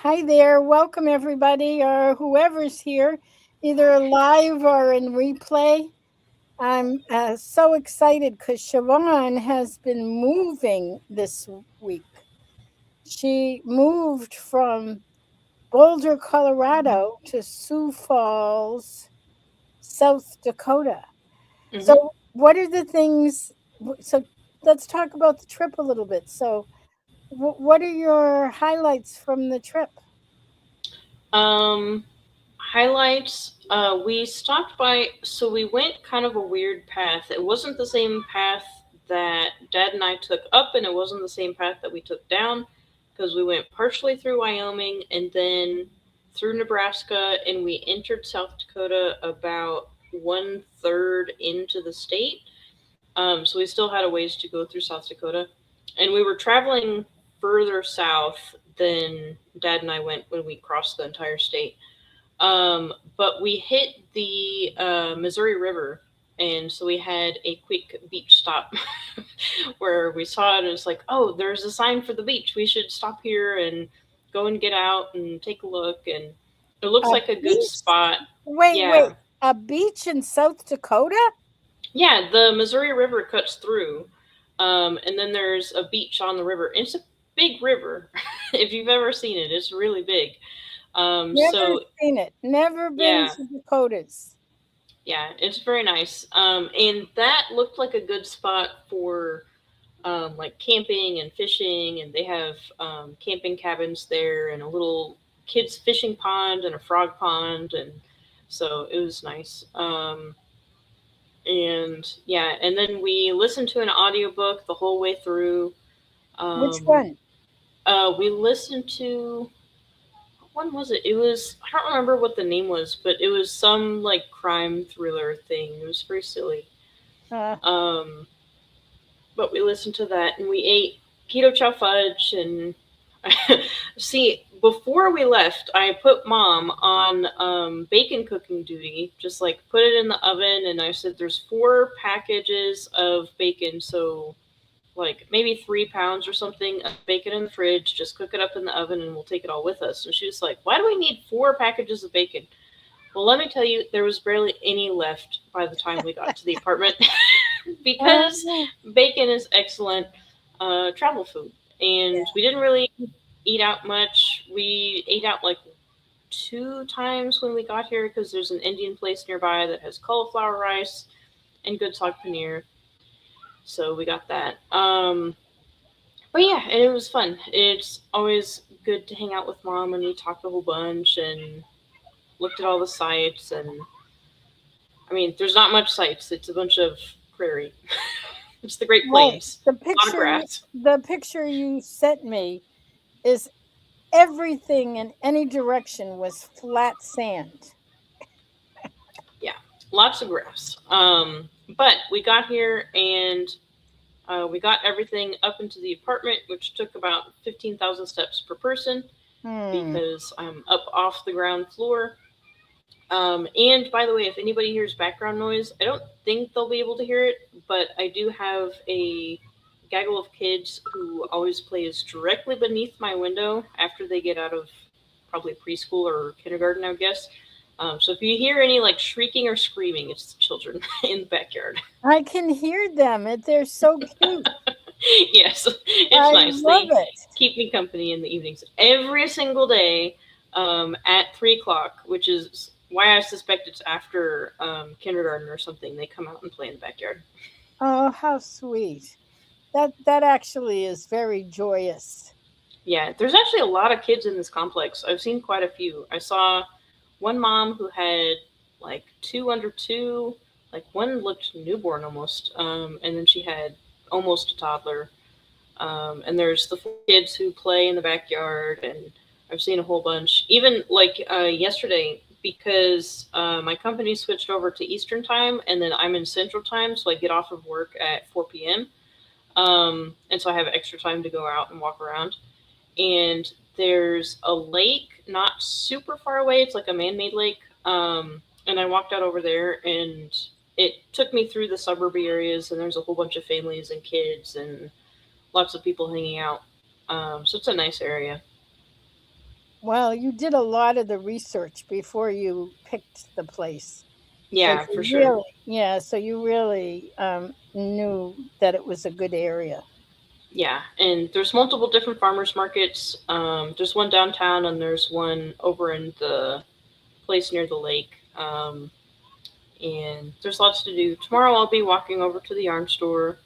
Hi there. Welcome, everybody, or whoever's here, either live or in replay. I'm so excited because Siobhan has been moving this week. She moved from Boulder, Colorado to Sioux Falls, South Dakota. hmm So, what are the things? So, let's talk about the trip a little bit. So, what are your highlights from the trip? Um, Highlights. We stopped by, so we went kind of a weird path. It wasn't the same path that Dad and I took up, and it wasn't the same path that we took down, because we went partially through Wyoming and then through Nebraska, and we entered South Dakota about one third into the state. So we still had a ways to go through South Dakota, and we were traveling further south than Dad and I went when we crossed the entire state. But we hit the Missouri River, and so we had a quick beach stop where we saw it, and it's like, oh, there's a sign for the beach. We should stop here and go and get out and take a look. And it looks A like a good beach? spot. Wait. Yeah. A beach in South Dakota? Yeah, the Missouri River cuts through, and then there's a beach on the river. It's a big river. If you've ever seen it, it's really big. Never So seen it. Never been yeah, to Dakotas. yeah, it's very nice. And that looked like a good spot for like camping and fishing, and they have camping cabins there and a little kids fishing pond and a frog pond, and so it was nice. And yeah, and then we listened to an audiobook the whole way through. Which Um, one? we listened to, what one was it? It was, I don't remember what the name was, but it was some like crime thriller thing. It was very silly. Uh, Um, but we listened to that and we ate keto chow fudge and see, before we left, I put Mom on bacon cooking duty. Just like put it in the oven, and I said, "There's 4 packages of bacon, so like maybe 3 pounds or something of bacon in the fridge. Just cook it up in the oven, and we'll take it all with us." And she was like, "Why do we need 4 packages of bacon?" Well, let me tell you, there was barely any left by the time we got to the apartment because uh, bacon is excellent travel food, and we didn't really eat out much. We ate out like 2 times when we got here because there's an Indian place nearby that has cauliflower rice and good saag paneer. So we got that. But yeah, and it was fun. It's always good to hang out with Mom, and we talked a whole bunch and looked at all the sites. And I mean, there's not much sites. It's a bunch of prairie. It's the Great right. Plains. The A lot of picture you grass. the picture you sent me is everything in any direction was flat sand. Yeah, lots of grass. But we got here and we got everything up into the apartment, which took about 15,000 steps per person Hmm. because I'm up off the ground floor. And by the way, if anybody hears background noise, I don't think they'll be able to hear it, but I do have a gaggle of kids who always plays directly beneath my window after they get out of probably preschool or kindergarten, I guess. So if you hear any like shrieking or screaming, it's the children in the backyard. I can hear them. They're so cute. Yes, it's I nice. love They it. keep me company in the evenings every single day at 3 o'clock, which is why I suspect it's after kindergarten or something. They come out and play in the backyard. Oh, how sweet. That actually is very joyous. Yeah, there's actually a lot of kids in this complex. I've seen quite a few. I saw one mom who had like 2 under 2, like one looked newborn almost, and then she had almost a toddler. And there's the 4 kids who play in the backyard, and I've seen a whole bunch. Even like yesterday, because my company switched over to Eastern time, and then I'm in Central time, so I get off of work at 4 p.m. And so I have extra time to go out and walk around. And there's a lake not super far away. It's like a man-made lake. And I walked out over there, and it took me through the suburban areas, and there's a whole bunch of families and kids and lots of people hanging out. So it's a nice area. Well, you did a lot of the research before you picked the place. So Yeah, for you sure. really, yeah, so you really knew that it was a good area. Yeah, and there's multiple different farmers markets. There's one downtown, and there's one over in the place near the lake. And there's lots to do. Tomorrow I'll be walking over to the yarn store,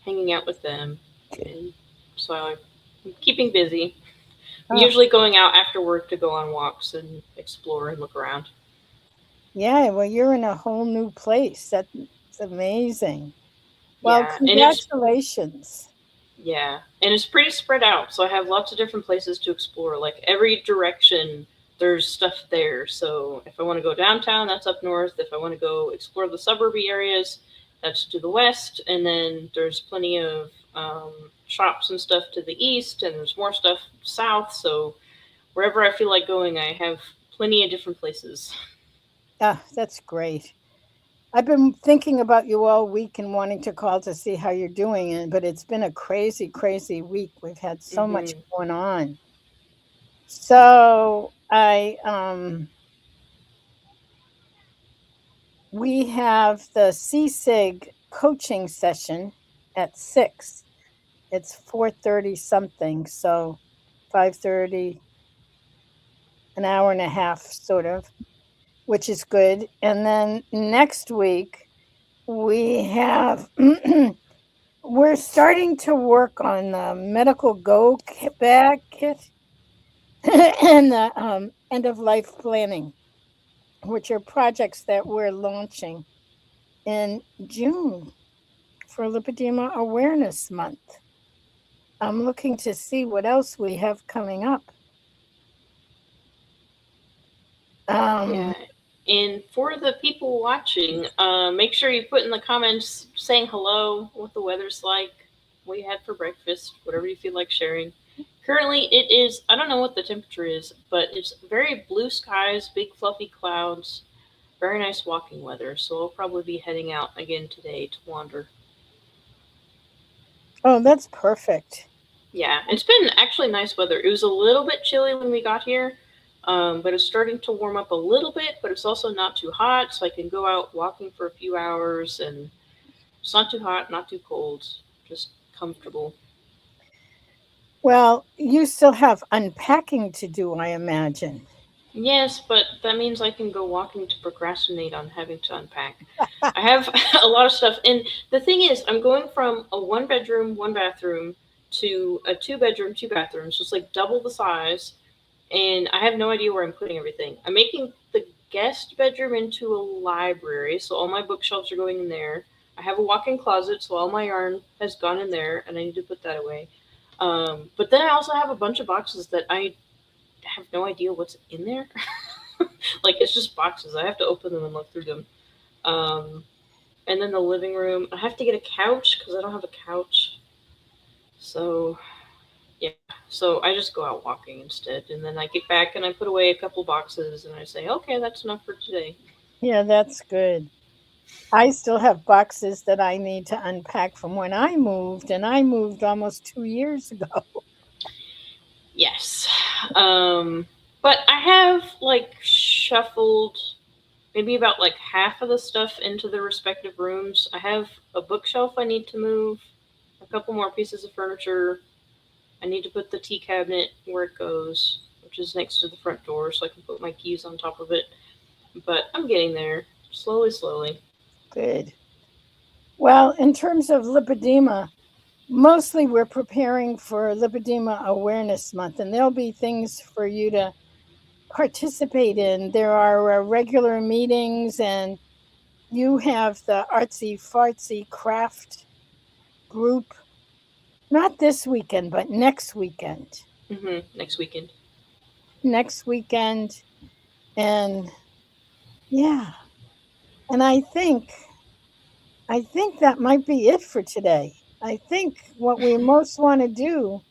hanging out with them, and so I'm keeping busy. I'm Oh, usually going out after work to go on walks and explore and look around. yeah, well, you're in a whole new place. That's amazing. Well, Yeah, and it's congratulations. yeah, and it's pretty spread out. So I have lots of different places to explore. Like every direction, there's stuff there. So if I want to go downtown, that's up north. If I want to go explore the suburby areas, that's to the west. And then there's plenty of shops and stuff to the east, and there's more stuff south. So wherever I feel like going, I have plenty of different places. Ah, that's great. I've been thinking about you all week and wanting to call to see how you're doing, but it's been a crazy, crazy week. We've had so much Hmm. going on. So we have the CSIG coaching session at 6. It's 4:30 something, so 5:30, an hour and a half sort of, which is good. And then next week we have we're starting to work on the medical go bag kit and the end of life planning, which are projects that we're launching in June for Lipedema Awareness Month. I'm looking to see what else we have coming up. Yeah. Um, And for the people watching, make sure you put in the comments saying hello, what the weather's like, what you had for breakfast, whatever you feel like sharing. Currently, it is, I don't know what the temperature is, but it's very blue skies, big fluffy clouds, very nice walking weather. So I'll probably be heading out again today to wander. oh, that's perfect. Yeah, it's been actually nice weather. It was a little bit chilly when we got here, but it's starting to warm up a little bit, but it's also not too hot, so I can go out walking for a few hours, and it's not too hot, not too cold, just comfortable. Well, you still have unpacking to do, I imagine. Yes, but that means I can go walking to procrastinate on having to unpack. I have a lot of stuff, and the thing is, I'm going from a one bedroom, one bathroom to a two bedroom, two bathrooms, so it's like double the size, and I have no idea where I'm putting everything. I'm making the guest bedroom into a library, so all my bookshelves are going in there. I have a walk-in closet, so all my yarn has gone in there, and I need to put that away. But then I also have a bunch of boxes that I have no idea what's in there. Like it's just boxes. I have to open them and look through them. Um, and then the living room. I have to get a couch because I don't have a couch. So yeah, so I just go out walking instead, and then I get back and I put away a couple boxes, and I say, okay, that's enough for today. Yeah, that's good. I still have boxes that I need to unpack from when I moved, and I moved almost 2 years ago. Yes, um, but I have like shuffled maybe about like half of the stuff into the respective rooms. I have a bookshelf I need to move, a couple more pieces of furniture. I need to put the tea cabinet where it goes, which is next to the front door, so I can put my keys on top of it. But I'm getting there, slowly, slowly. Good. Well, in terms of lipedema, mostly we're preparing for Lipedema Awareness Month, and there'll be things for you to participate in. There are regular meetings, and you have the artsy fartsy craft group, not this weekend, but next weekend. Next weekend. Next weekend. And yeah, and I think that might be it for today. I think what we most want to do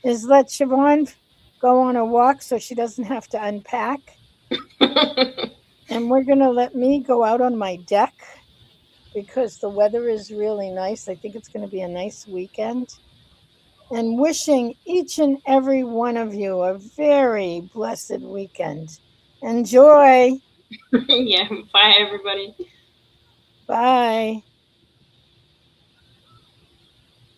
is let Siobhan go on a walk so she doesn't have to unpack. And we're going to let me go out on my deck because the weather is really nice. I think it's going to be a nice weekend. and wishing each and every one of you a very blessed weekend. Enjoy. Yeah. Bye, everybody. Bye.